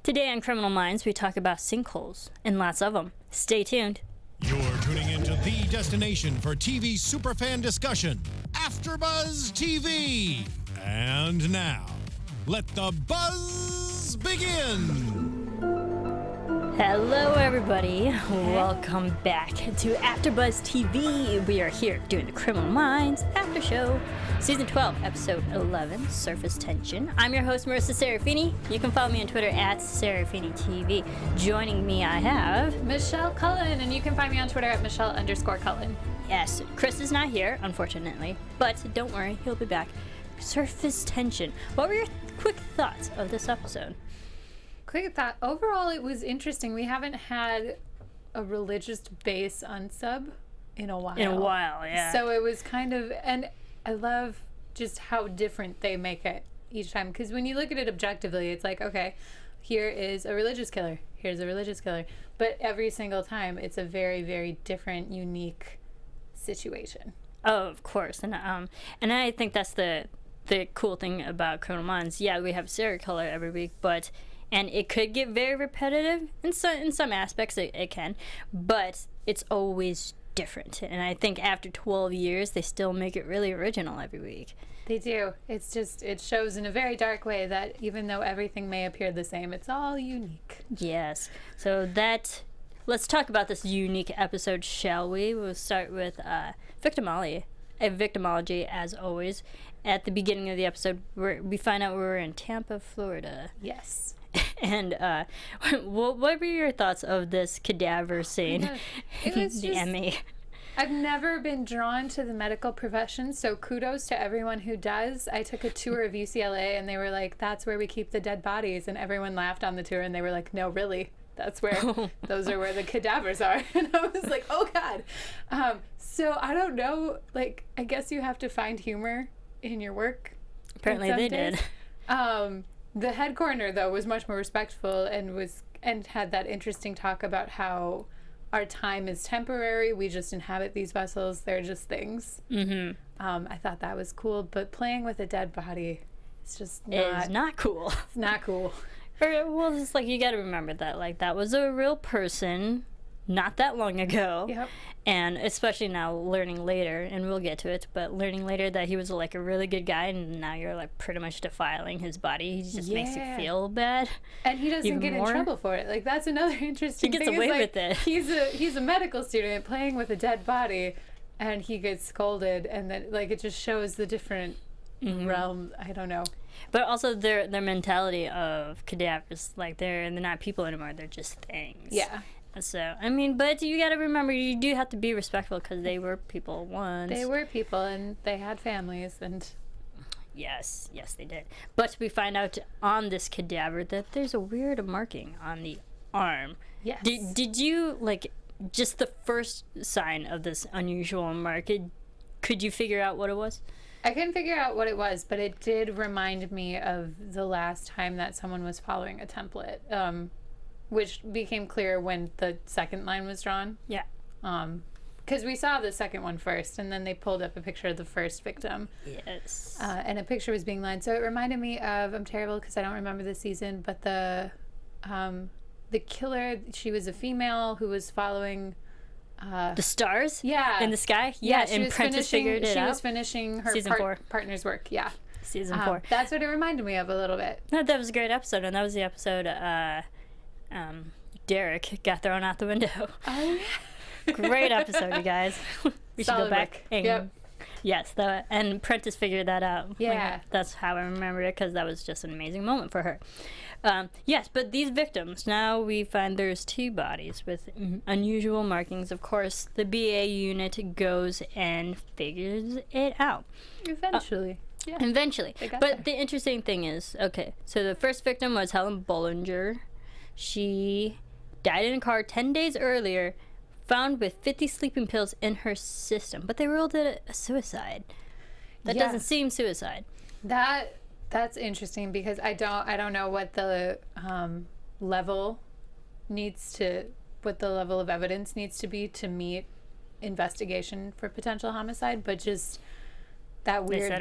Today on Criminal Minds, we talk about sinkholes, and lots of them. Stay tuned. You're tuning into the destination for TV superfan discussion, AFTERBUZZ TV. And now, let the buzz begin. Hello, everybody. Welcome back to AFTERBUZZ TV. We are here doing the Criminal Minds After Show, Season 12, Episode 11, Surface Tension. I'm your host, Marisa Serafini. You can follow me on Twitter at SeraphiniTV. Joining me, I have... Michelle Cullen, and you can find me on Twitter at Michelle_Cullen. Yes, Chris is not here, unfortunately, but don't worry, he'll be back. Surface Tension. What were your quick thoughts of this episode? Quick thought. Overall, it was interesting. We haven't had a religious-based Unsub in a while. Yeah. So it was kind of... And I love just how different they make it each time. Because when you look at it objectively, it's like, okay, here is a religious killer. Here's a religious killer. But every single time, it's a very, very different, unique situation. Oh, of course. And I think that's the cool thing about Criminal Minds. Yeah, we have a serial killer every week, but... And it could get very repetitive in some aspects, it can, but it's always different. And I think after 12 years, they still make it really original every week. They do. It's just, it shows in a very dark way that even though everything may appear the same, it's all unique. Yes. So let's talk about this unique episode, shall we? We'll start with victimology, as always. At the beginning of the episode, we find out we're in Tampa, Florida. Yes. And what were your thoughts of this cadaver scene? It was the ME. I've never been drawn to the medical profession, so kudos to everyone who does. I took a tour of UCLA, and they were like, "That's where we keep the dead bodies," and everyone laughed on the tour, and they were like, "No, really, that's where those are where the cadavers are." And I was like, "Oh God." So I don't know. Like, I guess you have to find humor in your work. Apparently, they did. The head coroner, though, was much more respectful and had that interesting talk about how our time is temporary. We just inhabit these vessels. They're just things. Mm-hmm. I thought that was cool, but playing with a dead body is just not... It's not cool. It's not cool. Well, it's like, you got to remember that. Like, that was a real person not that long ago. Yep. And especially now, learning later, and we'll get to it, but learning later that he was like a really good guy, and now you're like pretty much defiling his body. He just makes you feel bad. And he doesn't get in trouble for it. Like, that's another interesting thing. He gets away with it. He's a medical student playing with a dead body, and he gets scolded, and then like it just shows the different realms. I don't know. But also their mentality of cadavers, like they're not people anymore. They're just things. Yeah. So, I mean, but you got to remember, you do have to be respectful because they were people once. They were people, and they had families, and... Yes, they did. But we find out on this cadaver that there's a weird marking on the arm. Yes. Did you, like, just the first sign of this unusual mark, could you figure out what it was? I couldn't figure out what it was, but it did remind me of the last time that someone was following a template. Which became clear when the second line was drawn. Yeah. Because we saw the second one first, and then they pulled up a picture of the first victim. Yes. And a picture was being lined. So it reminded me of, I'm terrible because I don't remember the season, but the killer, she was a female who was following... the stars? Yeah. In the sky? Yeah, and Prentice figured it out. She was finishing her Season 4. Partner's work, yeah. Season 4. That's what it reminded me of a little bit. No, that was a great episode, and that was the episode... Derek got thrown out the window. Oh, yeah. Great episode, you guys. We should go back. Yep. Yes, and Prentice figured that out. Yeah. Like, that's how I remember it, because that was just an amazing moment for her. Yes, but these victims, now we find there's 2 bodies with unusual markings. Of course, the BA unit goes and figures it out. Eventually. Yeah. Eventually. But there. The interesting thing is, okay, so the first victim was Helen Bollinger. She died in a car 10 days earlier, found with 50 sleeping pills in her system, but they ruled it a suicide. That doesn't seem suicide. That's interesting because I don't know what the level of evidence needs to be to meet investigation for potential homicide, but just that weird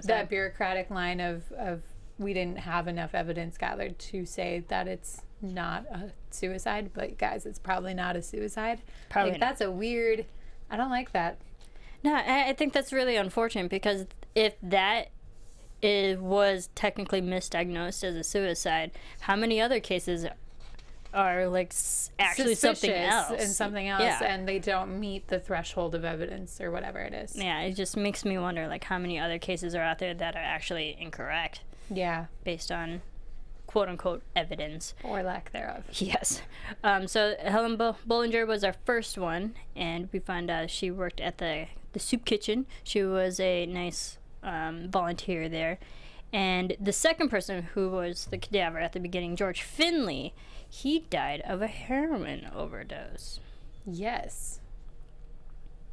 that bureaucratic line of we didn't have enough evidence gathered to say that it's not a suicide. But guys, it's probably not a suicide. Probably like, not. that's a weird. I don't like that. No, I think that's really unfortunate, because if that was technically misdiagnosed as a suicide, how many other cases are like actually something Suspicious else? and something else, Yeah. and they don't meet the threshold of evidence or whatever it is. Yeah, it just makes me wonder, like, how many other cases are out there that are actually incorrect Yeah, based on quote-unquote evidence. or lack thereof. Yes. So Helen Bollinger was our first one, and we found out she worked at the soup kitchen. She was a nice volunteer there. And the second person, who was the cadaver at the beginning, George Finley, he died of a heroin overdose. Yes.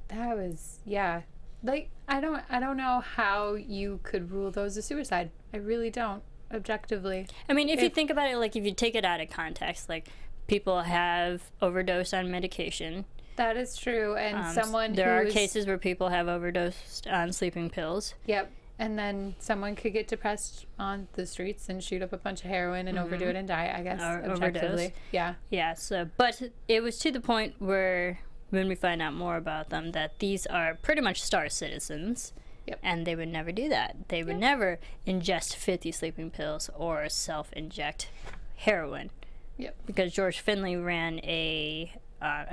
That was, yeah. Like, I don't know how you could rule those a suicide. I really don't, objectively. I mean, if you think about it, like, if you take it out of context, like, people have overdosed on medication. That is true. And someone there are who's- cases where people have overdosed on sleeping pills. Yep. And then someone could get depressed on the streets and shoot up a bunch of heroin and overdo it and die, I guess, Or objectively. overdose. Yeah. Yeah, so, but it was to the point where, when we find out more about them, that these are pretty much star citizens. Yep. And they would never do that. They would never ingest 50 sleeping pills or self-inject heroin. Yep. Because George Finley ran a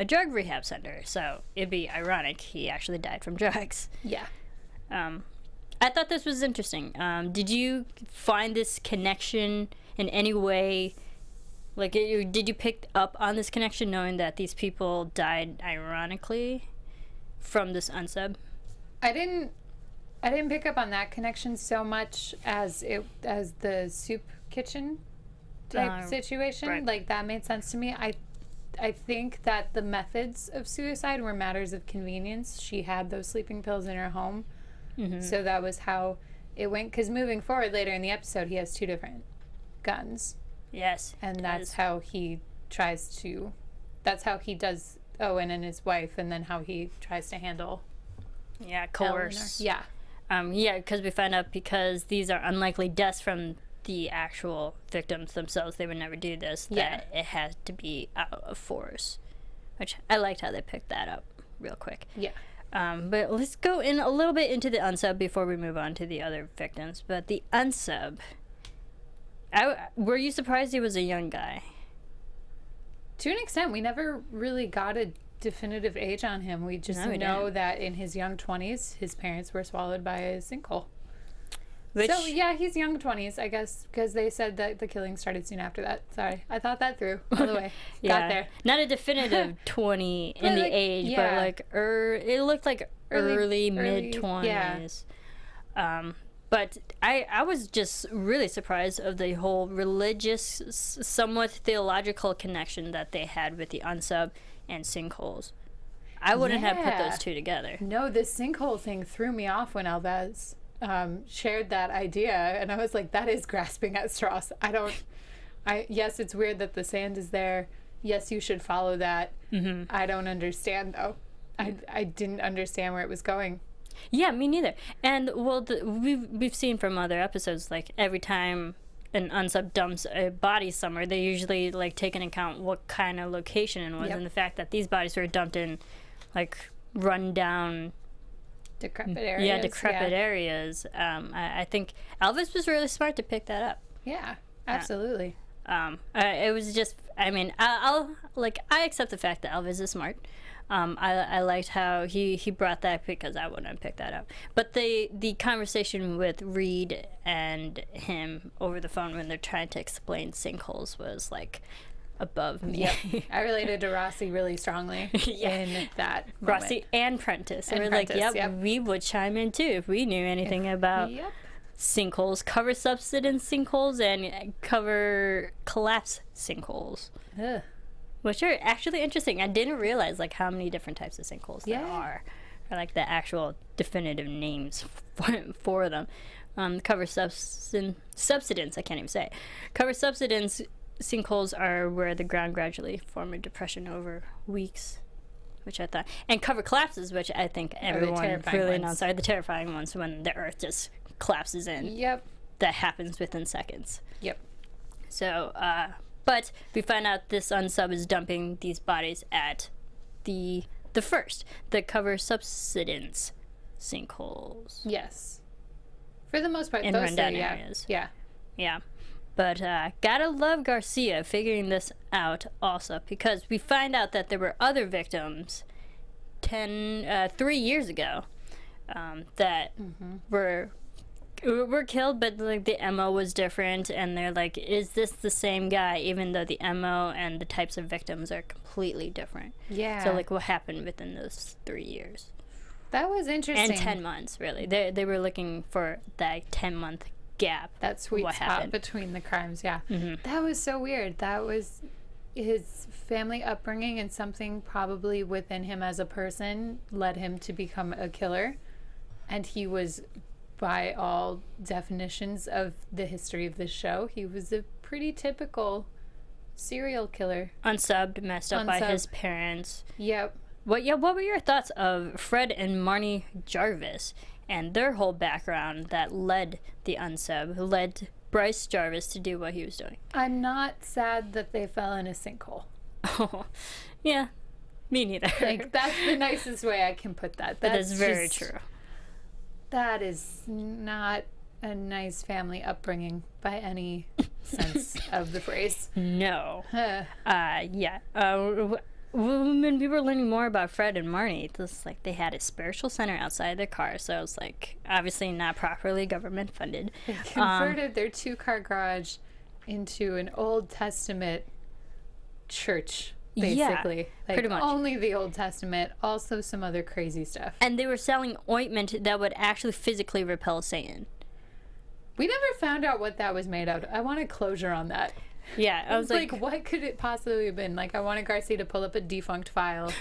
drug rehab center, so it'd be ironic he actually died from drugs. Yeah. I thought this was interesting. Did you find this connection in any way? Like, did you pick up on this connection, knowing that these people died ironically from this unsub? I didn't pick up on that connection so much as the soup kitchen type situation. right. Like, that made sense to me. I think that the methods of suicide were matters of convenience. She had those sleeping pills in her home. So that was how it went. Because moving forward later in the episode, he has 2 different guns. Yes. And that's how he that's how he does Owen and his wife, and then how he tries to handle Yeah, Eleanor. coerce. Yeah. Yeah, because we found out, because these are unlikely deaths from the actual victims themselves, they would never do this, that it has to be out of force. Which I liked how they picked that up real quick. Yeah. But let's go in a little bit into the unsub before we move on to the other victims. But the unsub, were you surprised he was a young guy? To an extent, we never really got a definitive age on him. We just we know didn't. that in his young 20s, his parents were swallowed by a sinkhole. Which, So, yeah, he's young 20s, I guess, because they said that the killing started soon after that. Sorry, I thought that through all the way. Got there. Not a definitive 20 in the like, age, yeah. but like it looked like early mid 20s. yeah. But I was just really surprised of the whole religious, somewhat theological connection that they had with the unsub and sinkholes. I wouldn't have put Yeah. those two together. No, this sinkhole thing threw me off when Alvez shared that idea, and I was like, that is grasping at straws. Yes, it's weird that the sand is there. Yes, you should follow that. I don't understand, though. I didn't understand where it was going. Yeah, me neither. And well, we've seen from other episodes, like every time an unsub dumps a body somewhere, they usually like take into account what kind of location it was, Yep. and the fact that these bodies were dumped in like run down, Decrepit areas. decrepit areas. I think Elvis was really smart to pick that up. Yeah, absolutely. It was just, I mean, I accept the fact that Elvis is smart. I liked how he brought that, because I wouldn't have picked that up. But the conversation with Reid and him over the phone when they're trying to explain sinkholes was like above me. Yep. I related to Rossi really strongly in that moment. Rossi and Prentice. And And we're like, Prentice, yep, we would chime in too if we knew anything about Yep. sinkholes, cover subsidence sinkholes, and cover collapse sinkholes. Ugh. Which are actually interesting. I didn't realize like how many different types of sinkholes there Yeah. are, or like the actual definitive names for them. Cover subsidence. I can't even say it. Cover subsidence sinkholes are where the ground gradually form a depression over weeks, which I thought, and cover collapses, which I think everyone terrifying really ones. knows are the terrifying ones when the earth just collapses in. Yep. that happens within seconds. Yep. So, but we find out this Unsub is dumping these bodies at the cover subsidence sinkholes. Yes. For the most part, In those rundown three, yeah. areas. Yeah. Yeah. But gotta love Garcia figuring this out also, because we find out that there were other victims 3 years ago that were killed, but like the MO was different, and they're like, is this the same guy, even though the MO and the types of victims are completely different. Yeah. So like what happened within those 3 years That was interesting. and 10 months, really. They were looking for that 10-month gap. That sweet what spot happened. between the crimes, yeah. Mm-hmm. That was so weird. That was his family upbringing, and something probably within him as a person led him to become a killer. And he was, by all definitions of the history of this show, he was a pretty typical serial killer. Unsubbed, messed up by Unsub. his parents. Yep. What were your thoughts of Fred and Marnie Jarvis and their whole background that led Bryce Jarvis to do what he was doing? I'm not sad that they fell in a sinkhole. Oh, yeah, me neither. Like, that's the nicest way I can put that. But that's very just- true. That is not a nice family upbringing by any sense of the phrase. No. Huh. Yeah. When we were learning more about Fred and Marnie, it was like they had a spiritual center outside their car, so it was like obviously not properly government funded. They converted their 2-car garage into an Old Testament church, basically. Yeah, Like, pretty much. Only the Old Testament, also some other crazy stuff. And they were selling ointment that would actually physically repel Satan. We never found out what that was made out of. I wanted closure on that. Yeah, I was like, what could it possibly have been? Like, I wanted Garcia to pull up a defunct file.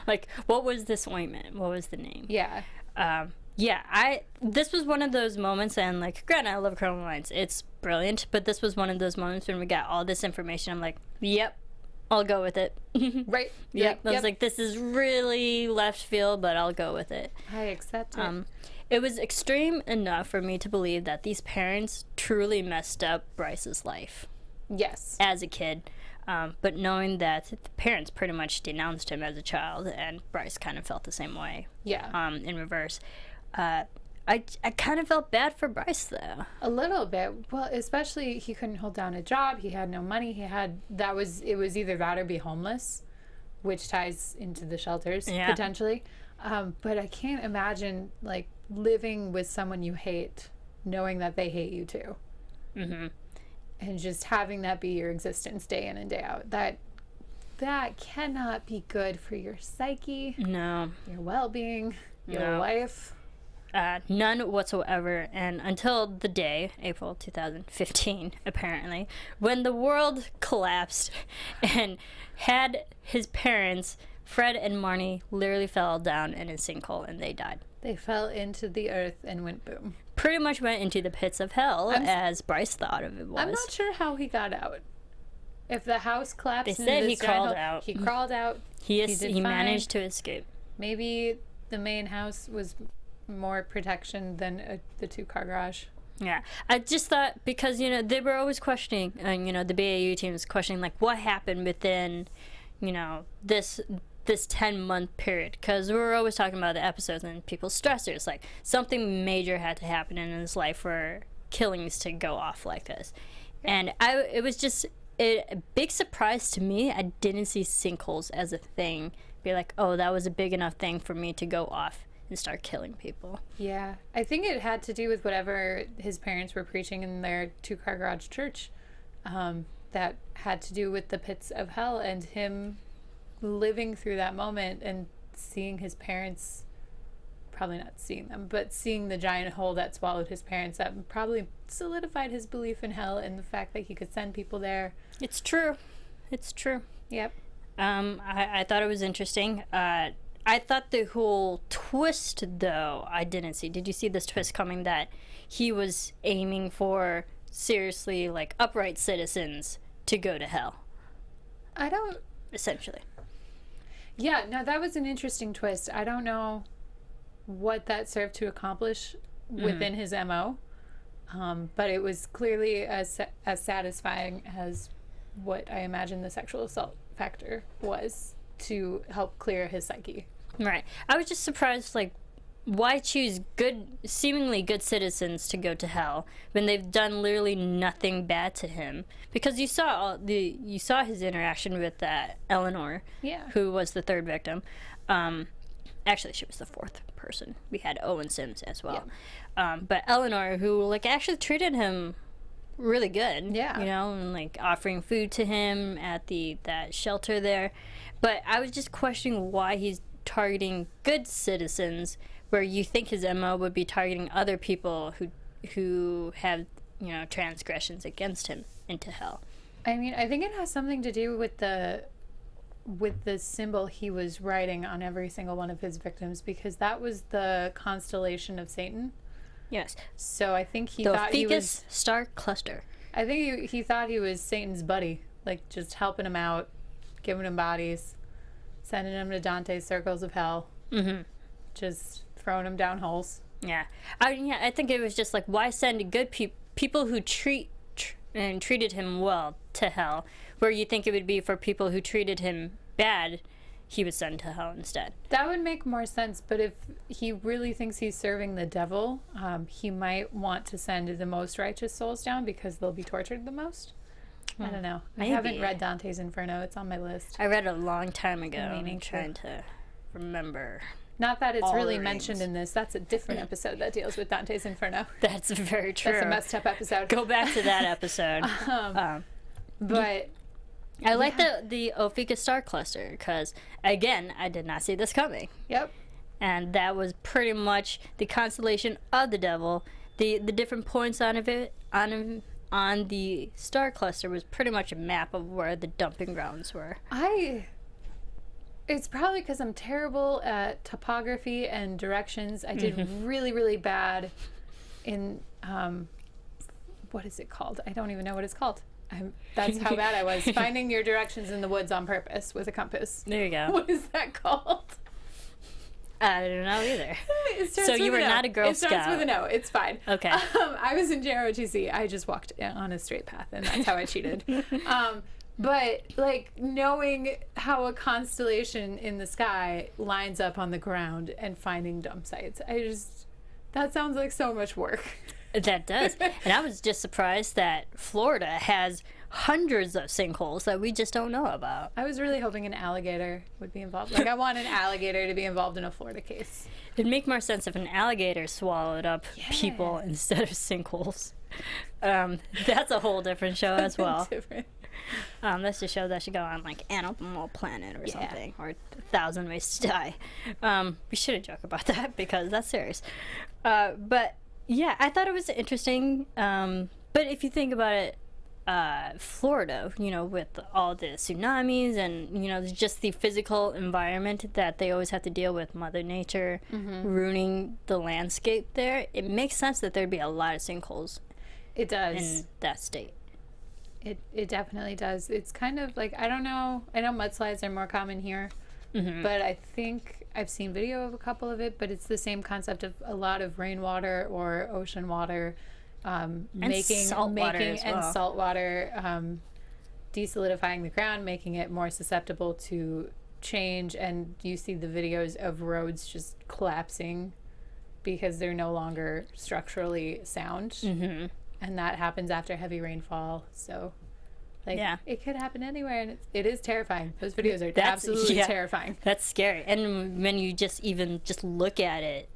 like, what was this ointment? What was the name? Yeah. This was one of those moments, and like, granted, I love Criminal Minds. It's brilliant, but this was one of those moments when we got all this information. I'm like, yep, I'll go with it. Right. Yep. I was like, this is really left field, but I'll go with it. I accept it. It was extreme enough for me to believe that these parents truly messed up Bryce's life Yes. as a kid. But knowing that the parents pretty much denounced him as a child, and Bryce kind of felt the same way. Yeah. In reverse. I kind of felt bad for Bryce, though. A little bit. Well, especially he couldn't hold down a job. He had no money. It was either that or be homeless, which ties into the shelters potentially. But I can't imagine like living with someone you hate, knowing that they hate you too. Mm-hmm. And just having that be your existence day in and day out. That cannot be good for your psyche, No. your well-being, your No. life. None whatsoever. And until the day, April 2015, apparently, when the world collapsed and had his parents, Fred and Marnie, literally fell down in a sinkhole and they died. They fell into the earth and went boom. Pretty much went into the pits of hell, as Bryce thought of it was. I'm not sure how he got out. If the house collapsed, They into said this he giant crawled hole- out. He crawled out. He did fine. managed to escape. Maybe the main house was more protection than the 2-car garage. Yeah, I just thought because they were always questioning, and the BAU team was questioning like what happened within, this 10-month period, because we were always talking about the episodes and people's stressors, like something major had to happen in his life for killings to go off like this, and it was just a big surprise to me. I didn't see sinkholes as a thing. Be like, oh, that was a big enough thing for me to go off and start killing people. Yeah, I think it had to do with whatever his parents were preaching in their 2-car garage church. That had to do with the pits of hell and him living through that moment and seeing his parents, probably not seeing them, but seeing the giant hole that swallowed his parents. That probably solidified his belief in hell and the fact that he could send people there. It's true. It's true. Yep. I thought it was interesting. I thought the whole twist, though, I didn't see. Did you see this twist coming that he was aiming for, seriously, like, upright citizens to go to hell? I don't... Essentially. Yeah, no, that was an interesting twist. I don't know what that served to accomplish within his MO. But it was clearly as satisfying as what I imagine the sexual assault factor was to help clear his psyche. Right. I was just surprised, like, why choose seemingly good citizens to go to hell when they've done literally nothing bad to him? Because you saw his interaction with Eleanor, who was the third victim. Actually, she was the fourth person. We had Owen Sims as well. Yeah. But Eleanor, who like actually treated him really good. Yeah. You know, and like offering food to him at that shelter there. But I was just questioning why he's targeting good citizens, where you think his MO would be targeting other people who have, you know, transgressions against him into hell. I mean, I think it has something to do with the symbol he was writing on every single one of his victims, because that was the constellation of Satan. Yes. So I think he thought he was star cluster. I think he thought he was Satan's buddy, like just helping him out, giving him bodies, sending him to Dante's circles of hell. Mm-hmm. Just throwing him down holes. Yeah. I think it was just like, why send good people who treated him well to hell, where you think it would be for people who treated him bad, he would send to hell instead. That would make more sense, but if he really thinks he's serving the devil, he might want to send the most righteous souls down because they'll be tortured the most. I don't know. Maybe. I haven't read Dante's Inferno. It's on my list. I read it a long time ago. I'm trying to remember. Not that it's really mentioned in this. That's a different episode that deals with Dante's Inferno. That's very true. That's a messed up episode. Go back to that episode. But I like the Ophiuchus star cluster because, again, I did not see this coming. Yep. And that was pretty much the constellation of the devil. The different points on the star cluster was pretty much a map of where the dumping grounds were. It's probably because I'm terrible at topography and directions. I did really, really bad in, what is it called? I don't even know what it's called. That's how bad I was. Finding your directions in the woods on purpose with a compass. There you go. What is that called? I don't know either. So you were not a Girl Scout. It starts with an O. It's fine. Okay. I was in JROTC. I just walked on a straight path, and that's how I cheated. But, like, knowing how a constellation in the sky lines up on the ground and finding dump sites, that sounds like so much work. That does. And I was just surprised that Florida has hundreds of sinkholes that we just don't know about. I was really hoping an alligator would be involved. Like, I want an alligator to be involved in a Florida case. It'd make more sense if an alligator swallowed up people instead of sinkholes. That's a whole different show as well. Different. That's a show that should go on like Animal Planet or something, or 1,000 Ways to Die. We shouldn't joke about that because that's serious. But yeah, I thought it was interesting. But if you think about it, Florida, you know, with all the tsunamis and, you know, just the physical environment that they always have to deal with, Mother Nature ruining the landscape there, it makes sense that there'd be a lot of sinkholes. It does. In that state. It definitely does. It's kind of like, I don't know, I know mudslides are more common here, but I think I've seen video of a couple of it, but it's the same concept of a lot of rainwater or ocean water making salt water desolidifying the ground, making it more susceptible to change. And you see the videos of roads just collapsing because they're no longer structurally sound. And that happens after heavy rainfall. So, like, it could happen anywhere, and it is terrifying. Those videos are absolutely terrifying. That's scary. And when you just look at it,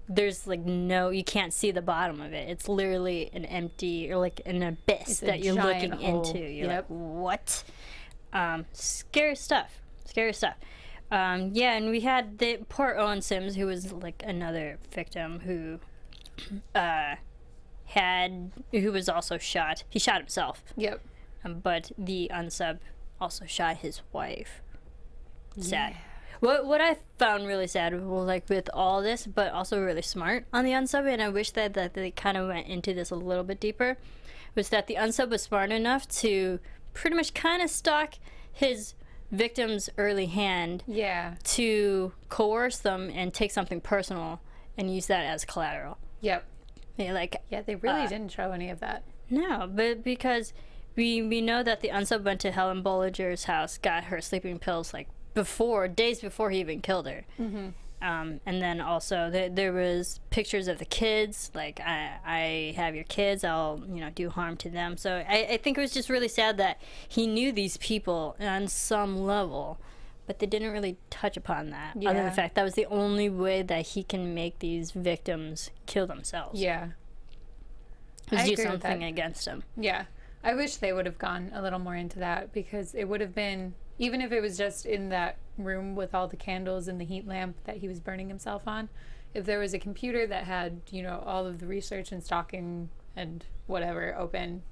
there's like you can't see the bottom of it. It's literally an empty, or like an abyss that you're looking into. You're like, what? Scary stuff. Yeah, and we had the poor Owen Sims, who was like another victim who was also shot. He shot himself. Yep. But the Unsub also shot his wife. Sad. What I found really sad was, like, with all this, but also really smart on the Unsub, and I wish that they kind of went into this a little bit deeper, was that the Unsub was smart enough to pretty much kind of stalk his victim's early hand to coerce them and take something personal and use that as collateral. Yep. Yeah, they really didn't show any of that. No, but because we know that the Unsub went to Helen Bollinger's house, got her sleeping pills like days before he even killed her. Mm-hmm. And then also there was pictures of the kids, like I have your kids, I'll do harm to them. So I think it was just really sad that he knew these people on some level, but they didn't really touch upon that. Other than the fact that was the only way that he can make these victims kill themselves. Yeah. Was do something against them. Yeah. I wish they would have gone a little more into that, because it would have been, even if it was just in that room with all the candles and the heat lamp that he was burning himself on, if there was a computer that had, all of the research and stalking and whatever open,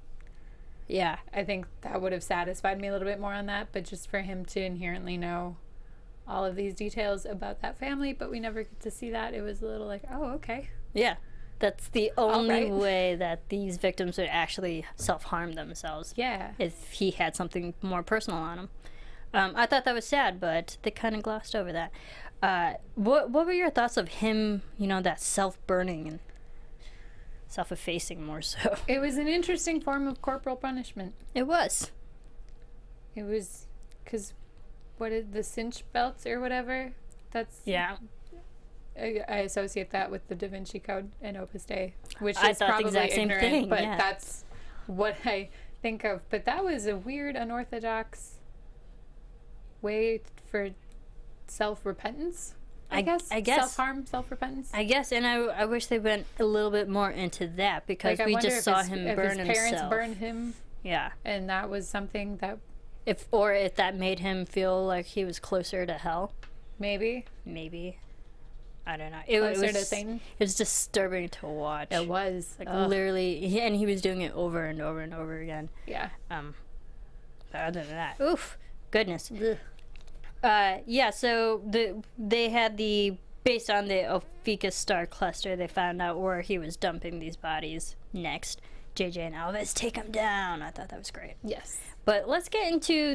yeah, I think that would have satisfied me a little bit more on that. But just for him to inherently know all of these details about that family, but we never get to see that, it was a little like, oh, okay. Yeah. That's the only way that these victims would actually self-harm themselves. Yeah. If he had something more personal on him. I thought that was sad, but they kind of glossed over that. What were your thoughts of him, that self-burning and self-effacing more so? It was an interesting form of corporal punishment. It was. It was, because what is the cinch belts or whatever? That's... Yeah. I associate that with the Da Vinci Code and Opus Dei, which I is thought probably the exact same ignorant, thing, but yeah. that's what I think of. But that was a weird, unorthodox way for self-repentance, I guess. Self-harm, self-repentance. I guess, and I wish they went a little bit more into that, because we just saw him burn himself. If his parents burned him. Yeah. And that was something that... If that made him feel like he was closer to hell. Maybe. I don't know. Closer to Satan? It was disturbing to watch. It was. Literally, and he was doing it over and over and over again. Yeah. Other than that, oof, goodness. Yeah, so they had based on the Ophiuchus star cluster, they found out where he was dumping these bodies next. JJ and Elvis, take him down. I thought that was great. Yes. But let's get into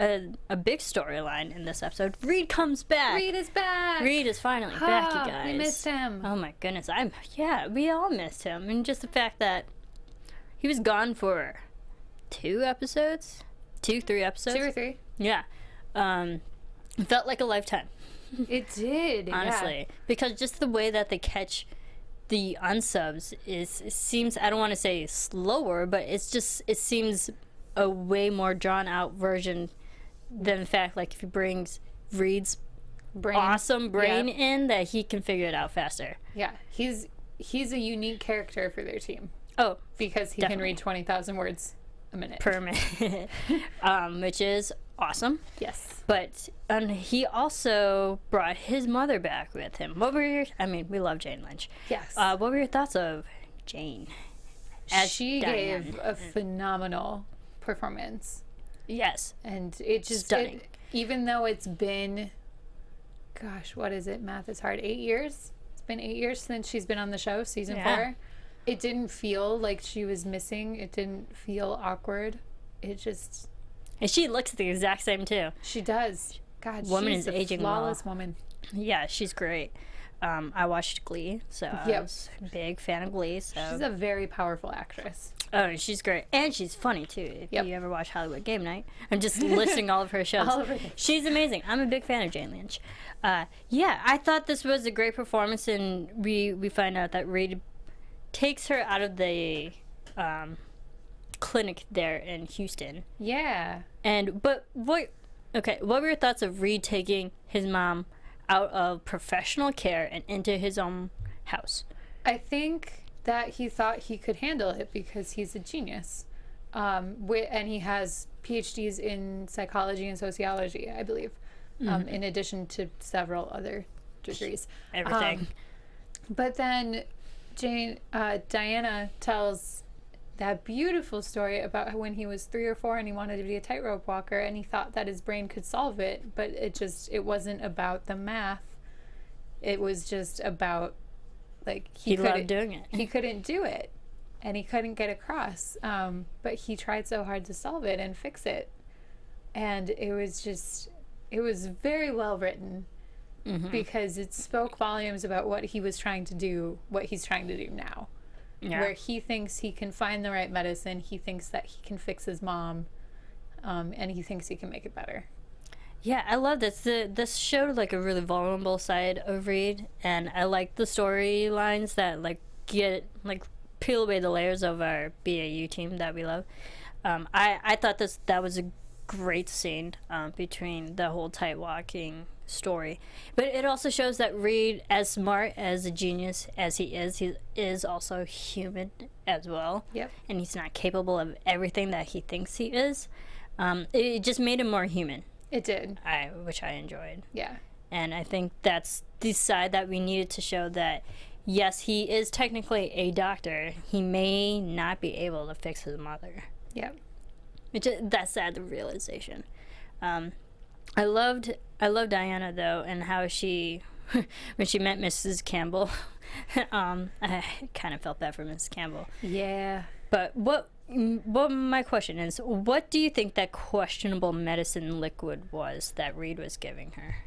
a big storyline in this episode. Reid comes back. Reid is back. Reid is finally back, you guys. We missed him. Oh my goodness. We all missed him. And just the fact that he was gone for 3 episodes. 2 or 3. Yeah. It felt like a lifetime. It did. Honestly. Yeah. Because just the way that they catch the unsubs seems, I don't want to say slower, but it seems a way more drawn out version than the fact, like, if he brings Reid's awesome brain in, that he can figure it out faster. Yeah, he's a unique character for their team. Oh, because he can read 20,000 words a minute per minute, which is awesome. Yes, but he also brought his mother back with him. We love Jane Lynch. Yes. What were your thoughts of Jane? She gave a phenomenal performance. Yes. And it just stunning. Even though it's been, gosh, what is it? Math is hard. 8 years? It's been 8 years since she's been on the show, season 4. It didn't feel like she was missing. It didn't feel awkward. It just... And she looks the exact same, too. She does. God, she's a aging flawless woman. Yeah, she's great. I watched Glee, so I was a big fan of Glee. So she's a very powerful actress. Oh, she's great. And she's funny, too. If you ever watch Hollywood Game Night, I'm just listing all of her shows. She's amazing. I'm a big fan of Jane Lynch. I thought this was a great performance, and we find out that Reid takes her out of the clinic there in Houston. Yeah. But what were your thoughts of Reid taking his mom out of professional care and into his own house? I think that he thought he could handle it because he's a genius. And he has PhDs in psychology and sociology, I believe, in addition to several other degrees. Everything. But then Diana tells that beautiful story about when he was 3 or 4 and he wanted to be a tightrope walker, and he thought that his brain could solve it, but it wasn't about the math. It was just about, like, he loved doing it. He couldn't do it, and he couldn't get across. But he tried so hard to solve it and fix it, and it was very well written. because it spoke volumes about what he was trying to do, what he's trying to do now. Yeah. Where he thinks he can find the right medicine, he thinks that he can fix his mom, and he thinks he can make it better. Yeah, I love this. This showed like a really vulnerable side of Reid, and I like the storylines that like peel away the layers of our BAU team that we love. I thought that was a great scene between the whole tight walking story, but it also shows that Reid, as smart as a genius as he is also human as well. Yep. And he's not capable of everything that he thinks he is. It just made him more human. It did. Which I enjoyed. Yeah. And I think that's the side that we needed to show, that yes, he is technically a doctor. He may not be able to fix his mother. Yep. That's sad, the realization. I loved Diana though, and how she when she met Mrs. Campbell, I kind of felt bad for Mrs. Campbell. Yeah. But what my question is, what do you think that questionable medicine liquid was that Reid was giving her?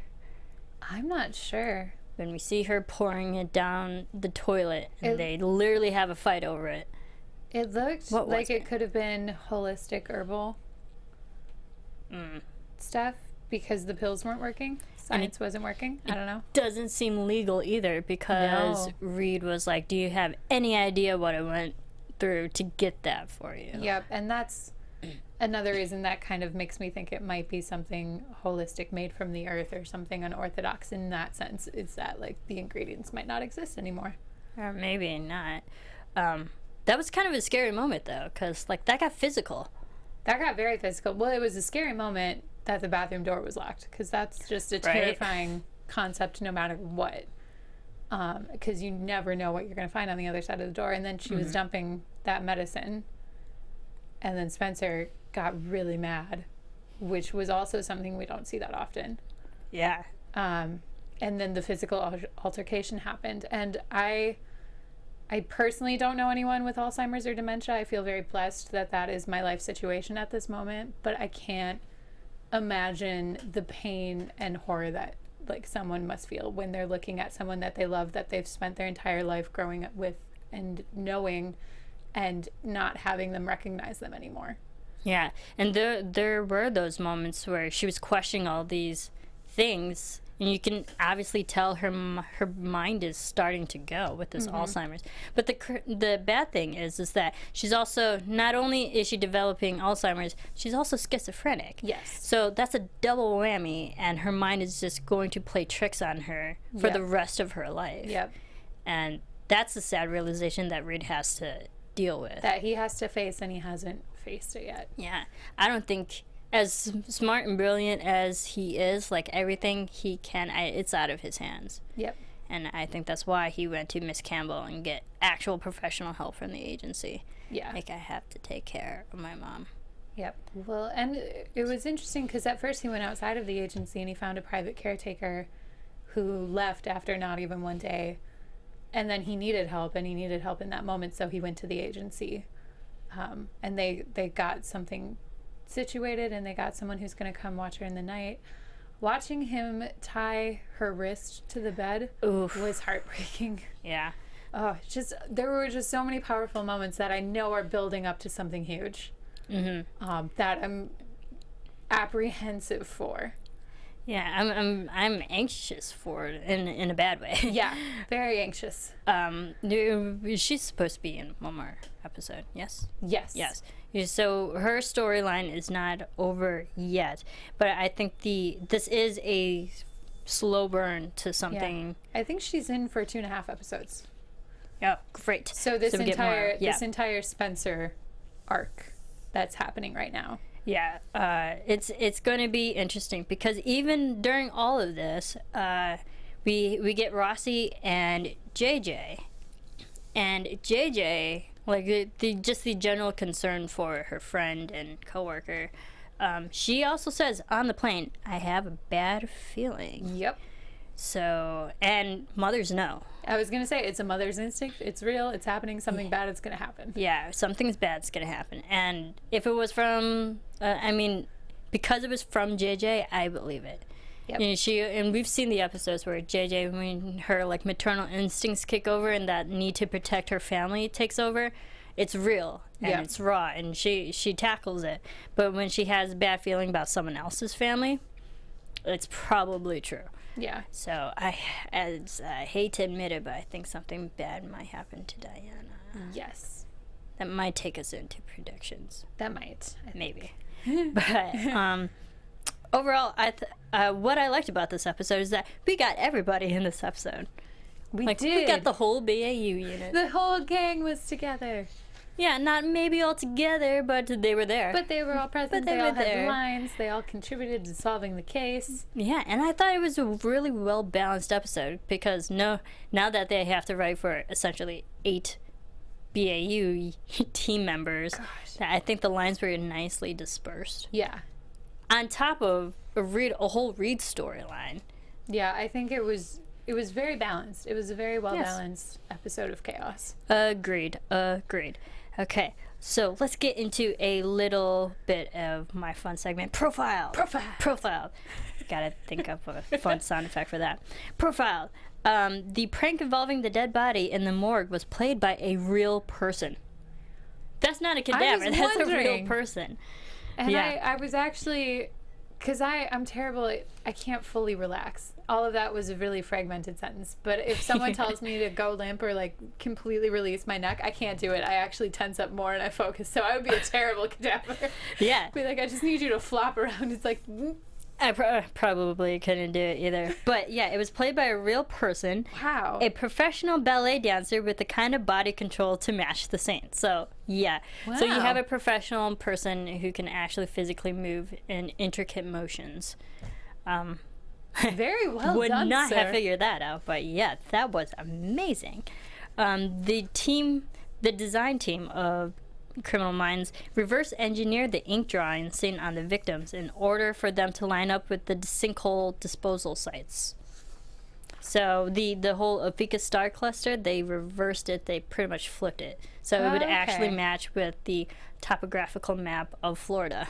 I'm not sure. When we see her pouring it down the toilet, and they literally have a fight over it. It looked like it could have been holistic herbal stuff, because the pills weren't working. Science wasn't working. I don't know. Doesn't seem legal either, because Reid was like, do you have any idea what I went through to get that for you? Yep, and that's another reason that kind of makes me think it might be something holistic, made from the earth, or something unorthodox in that sense, is that like the ingredients might not exist anymore. Or maybe not. That was kind of a scary moment though, because like that got physical. That got very physical. Well, it was a scary moment that the bathroom door was locked, because that's just a terrifying concept no matter what. Because you never know what you're going to find on the other side of the door. And then she was dumping that medicine, and then Spencer got really mad, which was also something we don't see that often. Yeah. And then the physical altercation happened, and I personally don't know anyone with Alzheimer's or dementia. I feel very blessed that that is my life situation at this moment, but I can't imagine the pain and horror that like someone must feel when they're looking at someone that they love, that they've spent their entire life growing up with and knowing, and not having them recognize them anymore. Yeah, and there were those moments where she was questioning all these things, and you can obviously tell her mind is starting to go with this Alzheimer's. But the bad thing is that she's also, not only is she developing Alzheimer's, she's also schizophrenic. Yes. So that's a double whammy, and her mind is just going to play tricks on her for the rest of her life. Yep. And that's a sad realization that Reid has to deal with. That he has to face, and he hasn't faced it yet. Yeah. I don't think, as smart and brilliant as he is, like everything he can, it's out of his hands. Yep. And I think that's why he went to Miss Campbell and get actual professional help from the agency. Yeah. Like, I have to take care of my mom. Yep. Well, and it was interesting because at first he went outside of the agency and he found a private caretaker who left after not even one day. And then he needed help, and he needed help in that moment, so he went to the agency. And they got something situated, and they got someone who's going to come watch her in the night. Watching him tie her wrist to the bed was heartbreaking. Yeah. Oh, there were just so many powerful moments that I know are building up to something huge. That I'm apprehensive for. Yeah, I'm anxious for it in a bad way. Yeah, very anxious. She's supposed to be in one more episode. Yes. Yes. So her storyline is not over yet, but I think this is a slow burn to something. Yeah. I think she's in for 2.5 episodes. Oh, great. So this entire Spencer arc that's happening right now. Yeah, it's going to be interesting, because even during all of this, we get Rossi and JJ, like the general concern for her friend and coworker. She also says on the plane, "I have a bad feeling." Yep. So, and mothers know. I was going to say, it's a mother's instinct. It's real. It's happening. Something bad is going to happen. Yeah, something's bad's going to happen. And if it was from, because it was from JJ, I believe it. Yep. You know, and we've seen the episodes where JJ, when her like maternal instincts kick over and that need to protect her family takes over, it's real and it's raw, and she tackles it. But when she has a bad feeling about someone else's family, it's probably true. Yeah. So I hate to admit it, but I think something bad might happen to Diana. Yes. That might take us into predictions. That might. Maybe. But overall, what I liked about this episode is that we got everybody in this episode. We We did. got the whole BAU unit. The whole gang was together. Yeah, not maybe all together, but they were there. But they were all present. they They all were there. had lines. They all contributed to solving the case. Yeah, and I thought it was a really well-balanced episode because now that they have to write for essentially 8 BAU team members, I think the lines were nicely dispersed. Yeah. On top of a whole Reid storyline. Yeah, I think it was very balanced. It was a very well-balanced episode of chaos. Agreed. Okay, so let's get into a little bit of my fun segment. Profile. Gotta think of a fun sound effect for that. Profile. The prank involving the dead body in the morgue was played by a real person. That's not a cadaver. That's a real wondering. person. And Yeah. I was actually, because I'm terrible at, I can't fully relax. All of that was a really fragmented sentence. But if someone tells me to go limp or like completely release my neck, I can't do it. I actually tense up more and I focus. So I would be a terrible cadaver. Yeah. Be like, I just need you to flop around. It's like, I probably couldn't do it either. But yeah, it was played by a real person. wow. A professional ballet dancer with the kind of body control to match the saint. So, yeah. So you Wow. have a professional person who can actually physically move in intricate motions. Very well Would done, not sir. have figured that out, but yeah, that was amazing. The design team of Criminal Minds reverse engineered the ink drawings seen on the victims in order for them to line up with the sinkhole disposal sites. So the whole Ophiuchus star cluster, they reversed it. They pretty much flipped it, so it would actually Okay. match with the topographical map of Florida.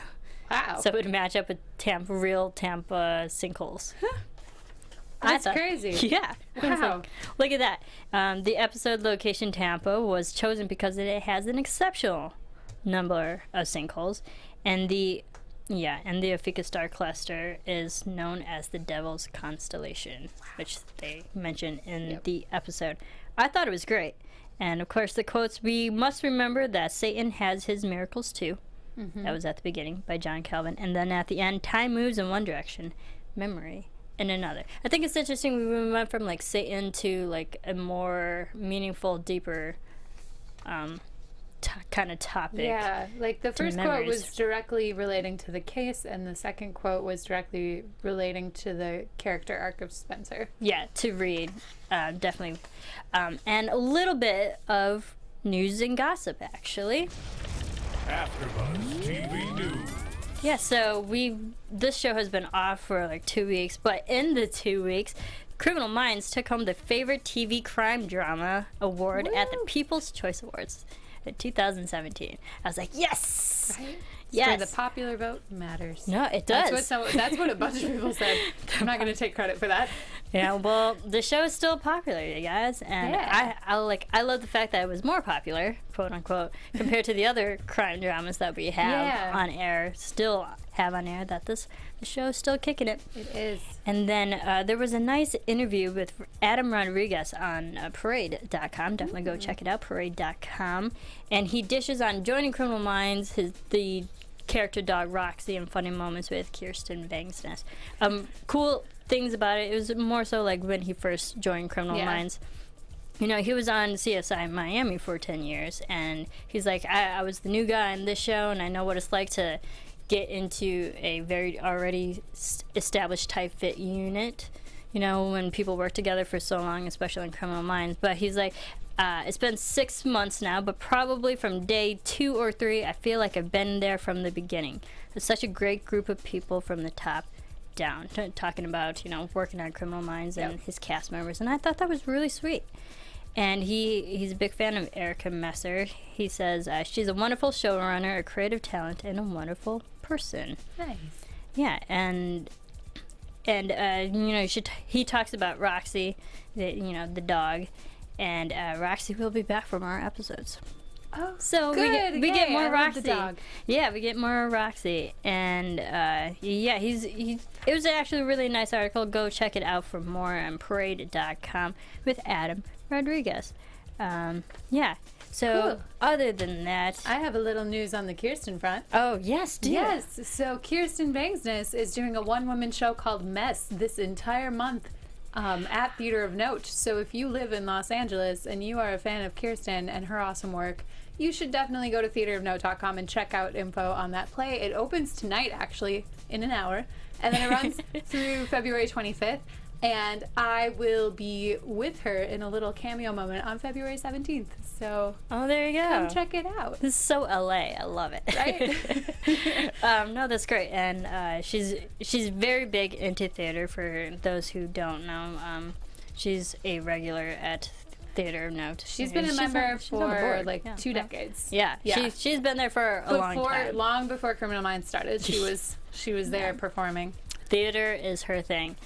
Wow. So it would match up with real Tampa sinkholes. That's crazy. Yeah. I was Wow. like, look at that. The episode location Tampa was chosen because it has an exceptional number of sinkholes, and the Ophiuchus star cluster is known as the Devil's Constellation, which they mentioned in the episode. I thought it was great. And of course, the quotes, we must remember that Satan has his miracles too. That was at the beginning by John Calvin. And then at the end, time moves in one direction, memory in another. I think it's interesting we went from like Satan to like a more meaningful, deeper kind of topic. Yeah, like the first quote memories. was directly relating to the case, and the second quote was directly relating to the character arc of Spencer. Yeah, to read, definitely. And a little bit of news and gossip, actually. AfterBuzz TV News. Yeah, so this show has been off for like 2 weeks, but in the 2 weeks, Criminal Minds took home the favorite TV crime drama award at the People's Choice Awards in 2017. I was like, yes! Right? Yes. So the popular vote matters. No, it does. That's what a bunch of people said. I'm not going to take credit for that. Yeah, well, the show is still popular, you guys, and Yeah. I love the fact that it was more popular, quote unquote, compared to the other crime dramas that we have on air, still have on air. That the show is still kicking it. It is. And then there was a nice interview with Adam Rodriguez on Parade.com. Definitely go check it out, Parade.com. And he dishes on joining Criminal Minds, the character dog Roxy, and funny moments with Kirsten Bangsness. Cool things about it. It was more so like when he first joined Criminal Minds. You know, he was on CSI Miami for 10 years, and he's like, I was the new guy in this show, and I know what it's like to get into a very already established tight fit unit, you know, when people work together for so long, especially in Criminal Minds. But he's like, it's been 6 months now, but probably from day 2 or 3, I feel like I've been there from the beginning. It's such a great group of people from the top down, talking about, you know, working on Criminal Minds and his cast members, and I thought that was really sweet. And he's a big fan of Erica Messer. He says she's a wonderful showrunner, a creative talent, and a wonderful person. Nice. Yeah, and And he talks about Roxy, the dog, and Roxy will be back for more episodes. Oh, so good. we get more I love Roxy. the dog. Yeah, we get more Roxy, and it was actually a really nice article. Go check it out for more on Parade.com with Adam Rodriguez. So Cool. other than that, I have a little news on the Kirsten front. oh yes, dear. Yes, so Kirsten Bangsness is doing a one-woman show called Mess this entire month at Theater of Note. So if you live in Los Angeles and you are a fan of Kirsten and her awesome work, you should definitely go to theaterofnote.com and check out info on that play. It opens tonight, actually, in an hour, and then it runs through February 25th. And I will be with her in a little cameo moment on February 17th. So Oh, there you go. come check it out. This is so LA. I love it. Right? No, that's great. And she's very big into theater. For those who don't know, she's a regular at Theater of Note. She's been a member she's on the for board. like 2 decades. Yeah. She's been there for a long time. Long before Criminal Minds started, she was there performing. Theater is her thing.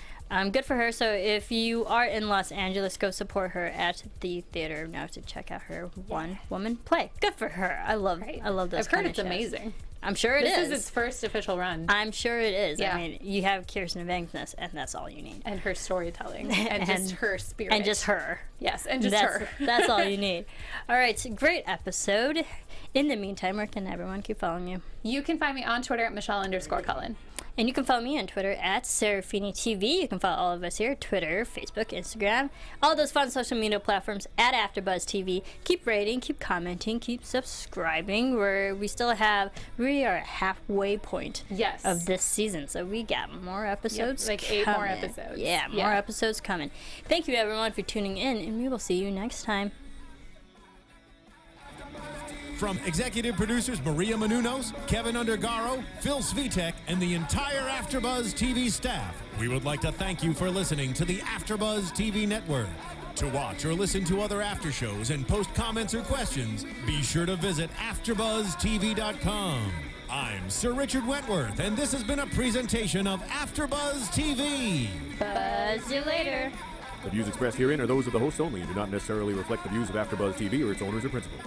Good for her. So if you are in Los Angeles, go support her at the Theater of Note to check out her one-woman play. Good for her. I love those. I've heard kind it's of shows. amazing. I'm sure it is. This is its first official run. I'm sure it is. Yeah. I mean, you have Kirsten Bangsness, and that's all you need. And her storytelling. And just her spirit. And just her. Yes, and just her. That's all you need. All right, so great episode. In the meantime, where can everyone keep following you? You can find me on Twitter at Michelle_Cullen. And you can follow me on Twitter at Serafini TV. You can follow all of us here, Twitter, Facebook, Instagram, all those fun social media platforms at AfterBuzz TV. Keep rating, keep commenting, keep subscribing. We are at halfway point of this season, so we got more episodes. Like 8 more episodes. Yeah, more episodes coming. Thank you everyone for tuning in, and we will see you next time. From executive producers Maria Menounos, Kevin Undergaro, Phil Svitek, and the entire AfterBuzz TV staff, we would like to thank you for listening to the AfterBuzz TV network. To watch or listen to other after shows and post comments or questions, be sure to visit AfterBuzzTV.com. I'm Sir Richard Wentworth, and this has been a presentation of AfterBuzz TV. Buzz you later. The views expressed herein are those of the hosts only and do not necessarily reflect the views of AfterBuzz TV or its owners or principals.